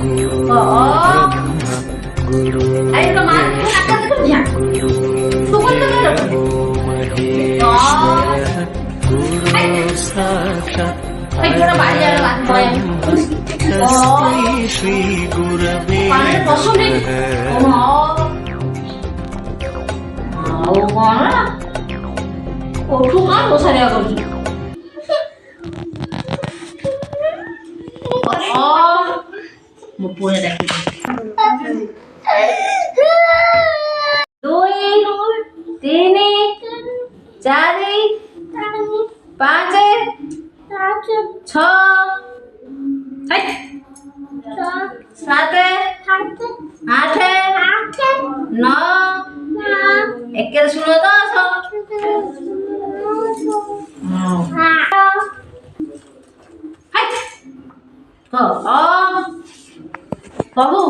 Ayo ke mana? Aku kerja. Tunggu dulu. Ayo kita balik ya lah, boy. Panen kosong deh. mana? Kan usah dia kerja. Mau punya dah kita. 2, 3, 4, 5, 6, 7, 8, 9, একের শুনো 10 বাবু